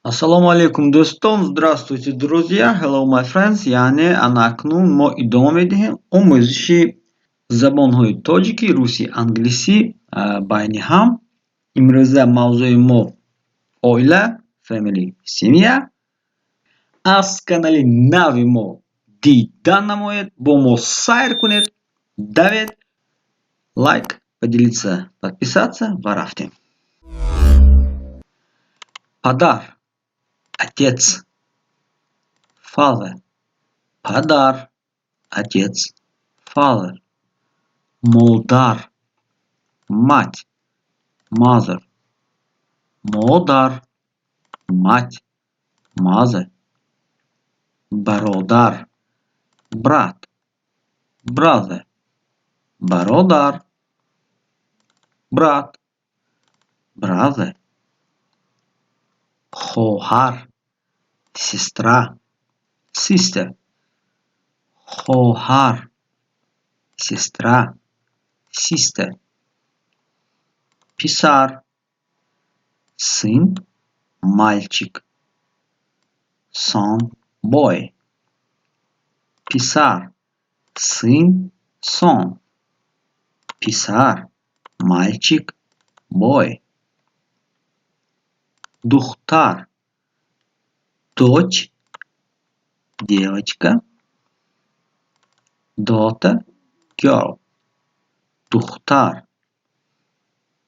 Ассаламу алейкум дӯстон, здравствуйте, друзья. Hello my friends. Яъне анакнун мо идома медиҳем омӯзиши забонҳои тоҷикӣ, руси, англисӣ байни ҳам. Имрӯза мавзӯи мо оила, family, семья. Аз канали нави мо дидан намоед, бо мо сайр кунед, давед, лайк, поделиться, подписаться ва рафтем. Падар, отец, father, падар, отец, father, модар, мать, mother, модар, мать, mother, бародар, брат, brother, бародар, брат, brother, хоҳар, сестра, sister, хоҳар, сестра, sister, писар, сын, мальчик, son, boy, писар, сын, son, писар, мальчик, boy, духтар, дочь, девочка, daughter, girl, духтар,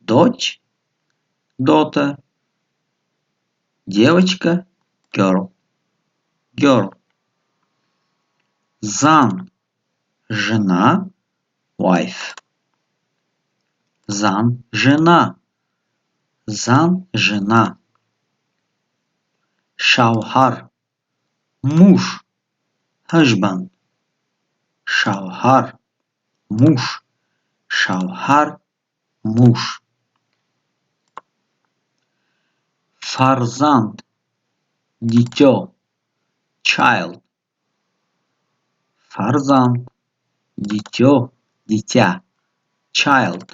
дочь, daughter, девочка, girl, зан, жена, wife, зан, жена, шавҳар, муж, husband, шавҳар, муж, фарзанд, дитё, child, фарзанд, дитё, дитя, child,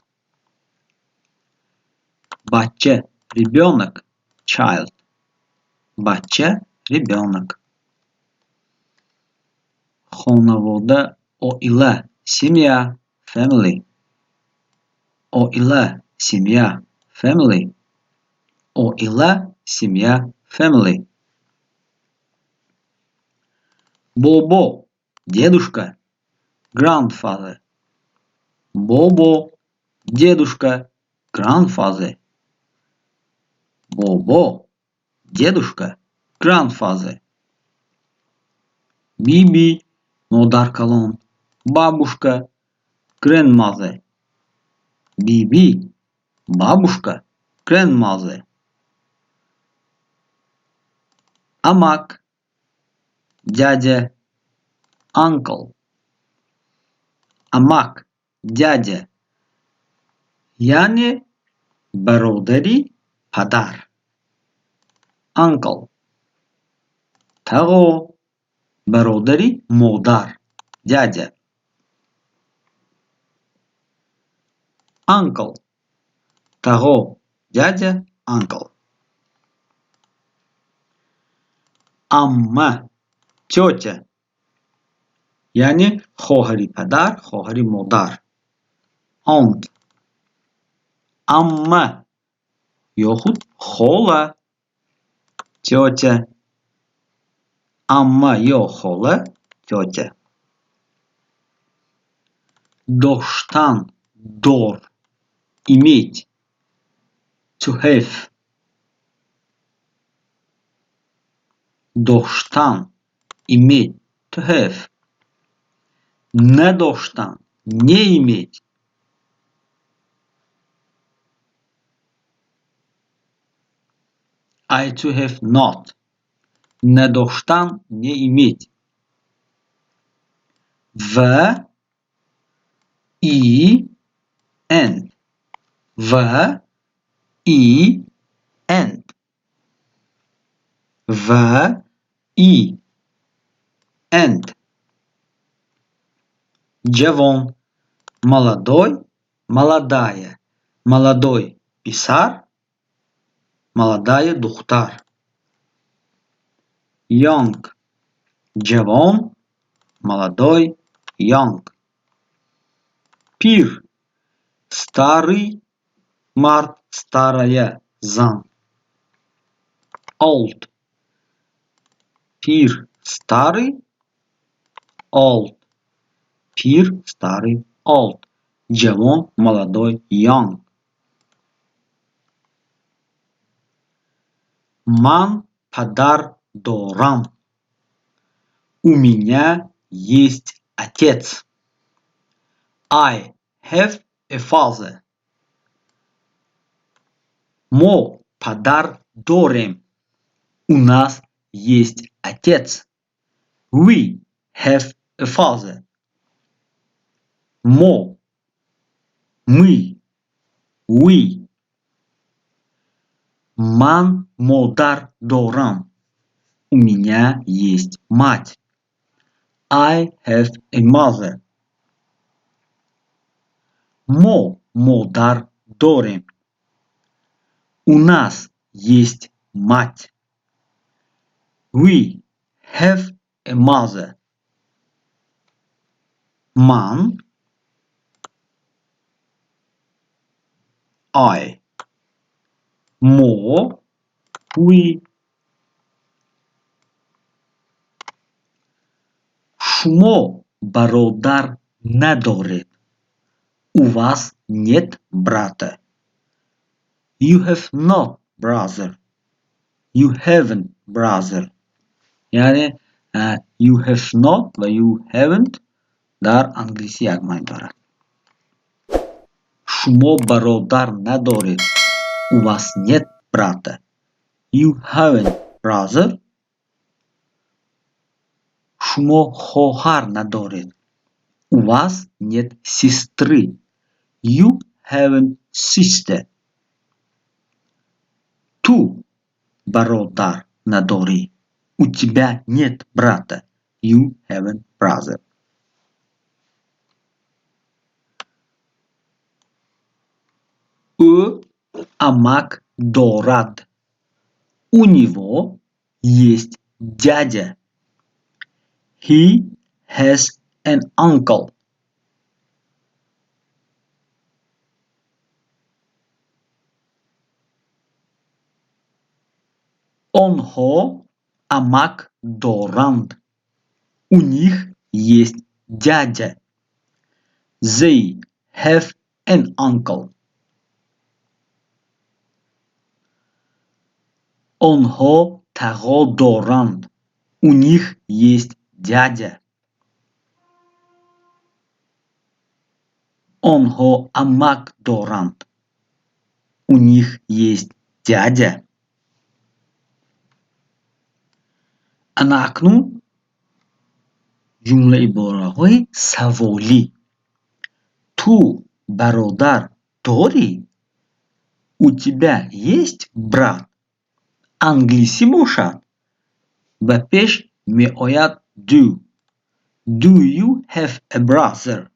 бача, ребенок, child, бача, ребенок, хонавода, оила, семья, family, оила, семья, family, оила, семья, family, бобо, дедушка, grandfather, бобо, дедушка, grandfather, бобо, дедушка, grandfather, биби, модар-калон, бабушка, grandmother, биби, бабушка, grandmother, амак, дядя, uncle, амак, дядя, яъне бародари падар, uncle, тағо, бародари модар, дядя, uncle, тағо, дядя, uncle, амма, тётя, яъне хоҳари падар, хоҳари модар, aunt, амма ё худ хола, тётя, амма ё хола, тётя, доштан, дор, иметь, to have, доштан, иметь, to have, надоштан, не иметь, I to have not, надоштан, не иметь, в, и, and, в, и, and, в, и, and, ҷавон, молодой, молодая, молодой писар, молодая духтар, young. Jabon, молодой, young. Пир, старый, март, старая, зан. Old. Пир, старый, old. Пир, старый, old. Jabon, молодой, young. Ман падар дорам. У меня есть отец. I have a father. Мо падар дорем. У нас есть отец. We have a father. Мо. Мы. We. Ман модар дорам. У меня есть мать. I have a mother. Мо модар дорем. У нас есть мать. We have a mother. Ман. I. Мо. We. Шумо бародар надоред. У вас нет брата. You have no brother. You haven't brother. Yani you have not و you haven't در انگلیسی یک معنی دارد. شما برادر ندارید. У вас нет брата. You haven't brother. شما خواهر ندارید. У вас нет сестры. You haven't sister. Tu бародар надори. У тебя нет брата. You haven't brother. О амак дорад. У него есть дядя. He has an uncle. Онхо амак доранд. У них есть дядя. They have an uncle. Онхо таго доранд. У них есть дядя. Онхо амак доранд. У них есть дядя. انا اکنون جمله عباره‌های سوالی. تو برادر داری؟ У тебя есть брат؟ انگلیسی باشد و پیش می آید do. Do you have a brother?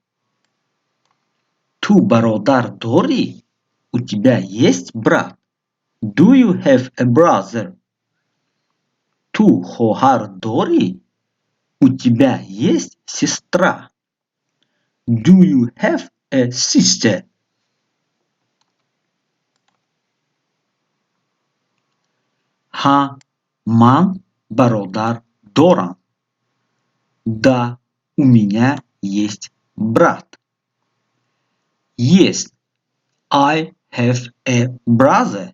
تو برادر داری؟ У тебя есть брат? Do you have a brother? Tu خواهر داری؟ У тебя есть сестра? Do you have a sister? ها من برادر دارم. Да, у меня есть брат. Yes, I have a brother.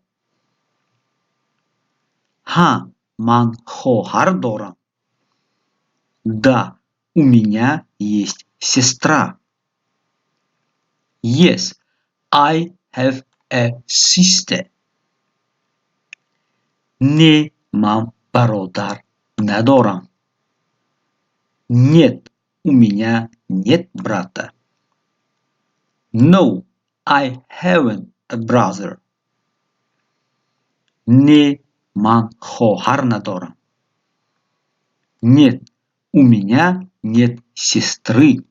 ها من خواهر دارم. Да, у меня есть сестра. Yes, I have a sister. Не, мам, бародар ندارم. Нет, у меня нет брата. No, I haven't a brother. Не, ман خواهر ندارم. Нет, у меня нет сестры.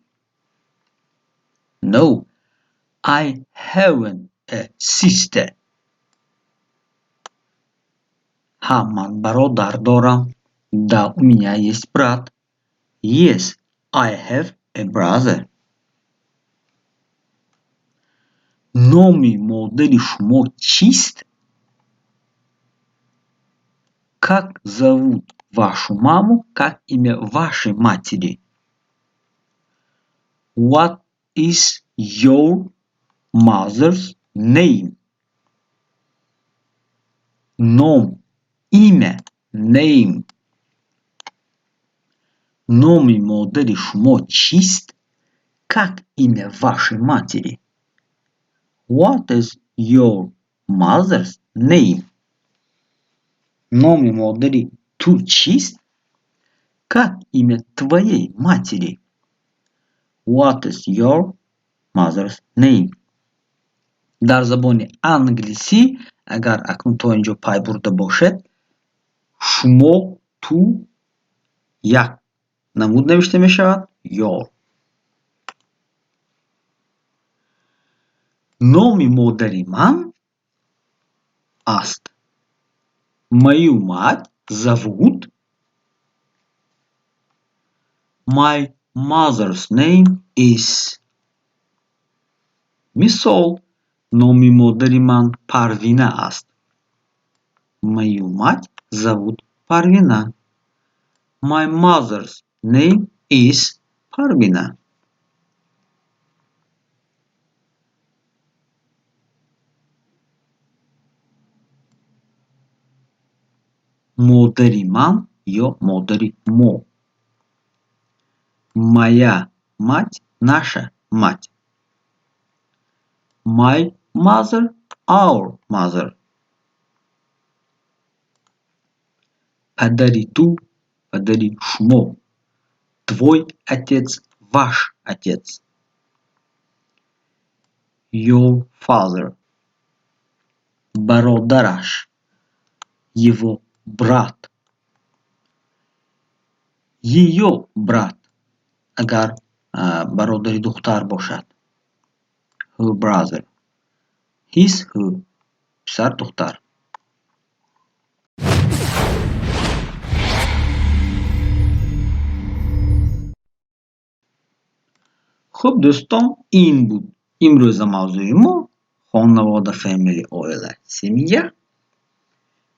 No, I haven't a sister. ها من برادر دارم. Да, у меня есть брат. Yes, I have a brother. Номи модели шмо чист. Как зовут вашу маму? Как имя вашей матери? What is your mother's name? Ном. Имя. Name. Номи модели шмо чист. Как имя вашей матери? What is your mother's name? Номи модели ту чист. Как имя твоей матери? What is your mother's name? در زبان انگلیسی اگر اکنون تا اینجا پای برده باشد شما تو یک نمود نوشته می شود your. نام مادر من است. мою мать зовут. My mother's name is. مثال نام مادر من پروینه است. мою мать зовут Парвина. My mother's name is Parvina. مادری من یا مادری ما. Моя мать, наша мать. My mother, our mother. پدری تو، پدری شما. Твой отец, ваш отец. Your father. برادرش. Его брат. Ее брат. اگر برادری دختر باشد. Her brother. His, her. پسر دختر. خب دوستان این بود امروز موضوع ما خانواده فامیلی oile семья.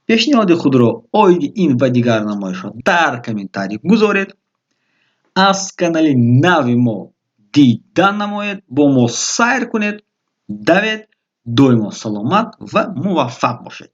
پیشنهاد خود را آید این و دیگر نمایشات در کامنتاری گذارید. از کانال نو ما دیدن نمایید. با ما سیر کنید. دوید دائما سلامت و موفق باشید.